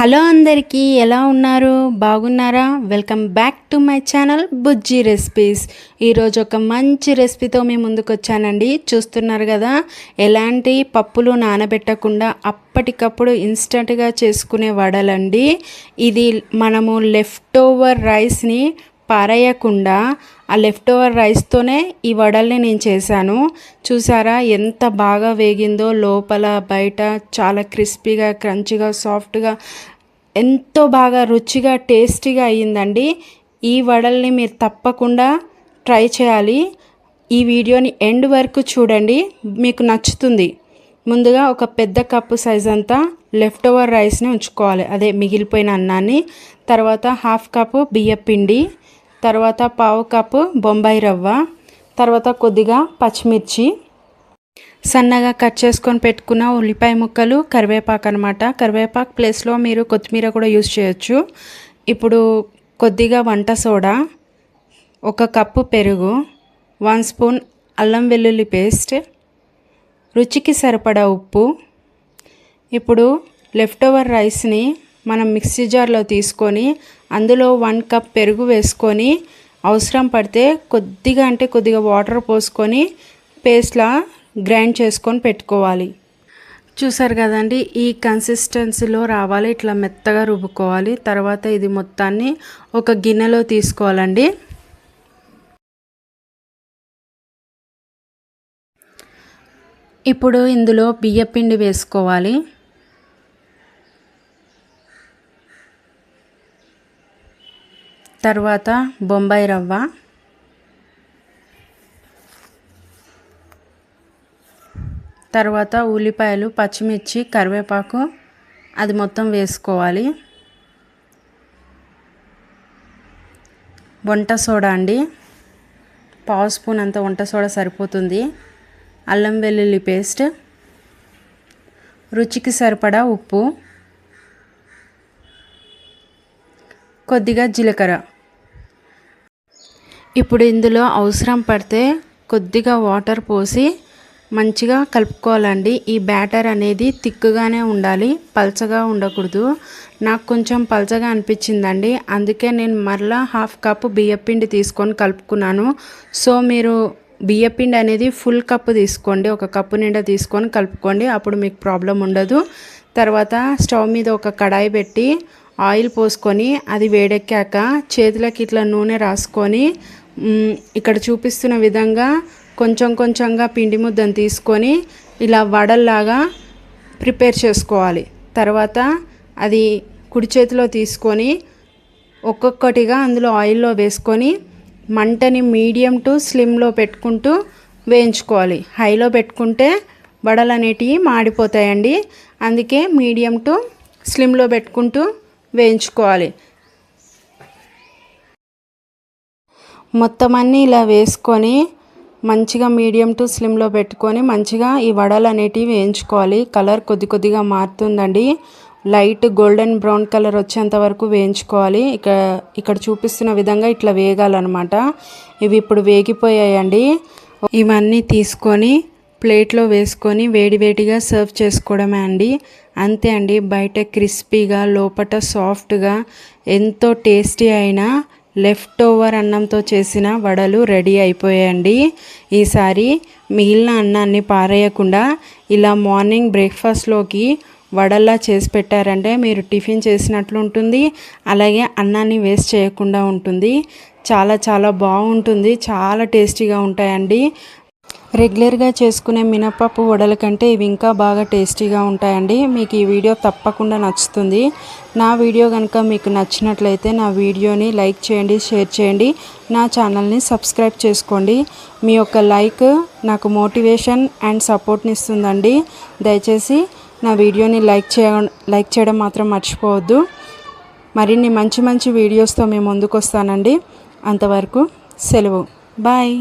Hello అందరికీ ఎలా ఉన్నారు? బాగున్నారా? Welcome back to my channel Bujji recipes. ఈరోజు ఒక మంచి రెసిపీతో మీ ముందుకు వచ్చానండి. చూస్తున్నారు కదా, ఎలాంటి పప్పులు నానబెట్టకుండా అప్పటికప్పుడు ఇన్స్టంట్గా చేసుకునే వడలండి. ఇది మనము లెఫ్ట్ ఓవర్ రైస్ని పారేయకుండా ఆ లెఫ్ట్ ఓవర్ రైస్తోనే ఈ వడల్ని నేను చేశాను. చూసారా ఎంత బాగా వేగిందో, లోపల బయట చాలా క్రిస్పీగా, క్రంచిగా, సాఫ్ట్గా, ఎంతో బాగా రుచిగా, టేస్టీగా అయ్యిందండి. ఈ వడల్ని మీరు తప్పకుండా ట్రై చేయాలి. ఈ వీడియోని ఎండ్ వరకు చూడండి, మీకు నచ్చుతుంది. ముందుగా ఒక పెద్ద కప్పు సైజ్ అంతా లెఫ్ట్ ఓవర్ రైస్ని ఉంచుకోవాలి, అదే మిగిలిపోయిన అన్నాన్ని. తర్వాత హాఫ్ కప్పు బియ్యపిండి, తర్వాత పావు కప్పు బొంబాయి రవ్వ, తర్వాత కొద్దిగా పచ్చిమిర్చి, సన్నగా కట్ చేసుకొని పెట్టుకున్న ఉల్లిపాయ ముక్కలు, కరివేపాకు అనమాట. కరివేపాకు ప్లేస్లో మీరు కొత్తిమీర కూడా యూజ్ చేయొచ్చు. ఇప్పుడు కొద్దిగా వంట సోడా, ఒక కప్పు పెరుగు, 1 స్పూన్ అల్లం వెల్లుల్లి పేస్ట్, రుచికి సరిపడా ఉప్పు. ఇప్పుడు లెఫ్ట్ ఓవర్ రైస్ని మనం మిక్సీ జార్లో తీసుకొని అందులో 1 కప్ పెరుగు వేసుకొని అవసరం పడితే కొద్దిగా వాటర్ పోసుకొని పేస్ట్లా గ్రైండ్ చేసుకొని పెట్టుకోవాలి. చూసారు కదండి, ఈ కన్సిస్టెన్సీలో రావాలి, ఇట్లా మెత్తగా రుబ్బుకోవాలి. తర్వాత ఇది మొత్తాన్ని ఒక గిన్నెలో తీసుకోవాలండి. ఇప్పుడు ఇందులో బియ్యపిండి వేసుకోవాలి. తర్వాత బొంబాయి రవ్వ, తర్వాత ఉల్లిపాయలు, పచ్చిమిర్చి, కరివేపాకు అది మొత్తం వేసుకోవాలి. వంట సోడా అండి, పావు స్పూన్ అంత వంట సోడా సరిపోతుంది. అల్లం వెల్లుల్లి పేస్ట్, రుచికి సరిపడా ఉప్పు, కొద్దిగా జీలకర్ర. ఇప్పుడు ఇందులో అవసరం పడితే కొద్దిగా వాటర్ పోసి మంచిగా కలుపుకోవాలండి. ఈ బ్యాటర్ అనేది థిక్గానే ఉండాలి, పల్చగా ఉండకూడదు. నాకు కొంచెం పల్చగా అనిపించిందండి, అందుకే నేను మరలా హాఫ్ కప్పు బియ్యపిండి తీసుకొని కలుపుకున్నాను. సో మీరు బియ్యపిండి అనేది ఫుల్ కప్పు తీసుకోండి, ఒక కప్పు నిండా తీసుకొని కలుపుకోండి, అప్పుడు మీకు ప్రాబ్లం ఉండదు. తర్వాత స్టవ్ మీద ఒక కడాయి పెట్టి ఆయిల్ పోసుకొని అది వేడెక్కాక చేతులకి ఇట్లా నూనె రాసుకొని ఇక్కడ చూపిస్తున్న విధంగా కొంచెంగా పిండి ముద్దను తీసుకొని ఇలా వడల్లాగా ప్రిపేర్ చేసుకోవాలి. తర్వాత అది కుడి చేతిలో తీసుకొని ఒక్కొక్కటిగా అందులో ఆయిల్లో వేసుకొని మంటని మీడియం టు స్లిమ్లో పెట్టుకుంటూ వేయించుకోవాలి. హైలో పెట్టుకుంటే వడలు అనేటివి మాడిపోతాయండి, అందుకే మీడియం టు స్లిమ్లో పెట్టుకుంటూ వేయించుకోవాలి. మొత్తం అన్నీ ఇలా వేసుకొని మంచిగా మీడియం టు స్లిమ్లో పెట్టుకొని మంచిగా ఈ వడలు అనేటివి వేయించుకోవాలి. కలర్ కొద్దిగా మారుతుందండి, లైట్ గోల్డెన్ బ్రౌన్ కలర్ వచ్చేంత వరకు వేయించుకోవాలి. ఇక్కడ చూపిస్తున్న విధంగా ఇట్లా వేగాలన్నమాట. ఇవి ఇప్పుడు వేగిపోయాయండి. ఇవన్నీ తీసుకొని ప్లేట్లో వేసుకొని వేడివేడిగా సర్వ్ చేసుకోవడమే అండి. అంతే అండి, బయట క్రిస్పీగా, లోపల సాఫ్ట్గా, ఎంతో టేస్టీ అయిన లెఫ్ట్ ఓవర్ అన్నంతో చేసిన వడలు రెడీ అయిపోయాయండి. ఈసారి మిగిలిన అన్నాన్ని పారేయకుండా ఇలా మార్నింగ్ బ్రేక్ఫాస్ట్లోకి వడల్లా చేసి పెట్టారంటే మీరు టిఫిన్ చేసినట్లు ఉంటుంది, అలాగే అన్నాన్ని వేస్ట్ చేయకుండా ఉంటుంది. చాలా బాగుంటుంది, చాలా టేస్టీగా ఉంటాయండి. రెగ్యులర్గా చేసుకునే మినపప్పు వడల కంటే ఇవి ఇంకా బాగా టేస్టీగా ఉంటాయండి. మీకు ఈ వీడియో తప్పకుండా నచ్చుతుంది. నా వీడియో కనుక మీకు నచ్చినట్లయితే నా వీడియోని లైక్ చేయండి, షేర్ చేయండి, నా ఛానల్ని సబ్స్క్రైబ్ చేసుకోండి. మీ యొక్క లైక్ నాకు మోటివేషన్ అండ్ సపోర్ట్ని ఇస్తుందండి. దయచేసి నా వీడియోని లైక్ చేయడం మాత్రం మర్చిపోవద్దు. మరిన్ని మంచి వీడియోస్తో మేము ముందుకు వస్తానండి. అంతవరకు సెలవు, బాయ్.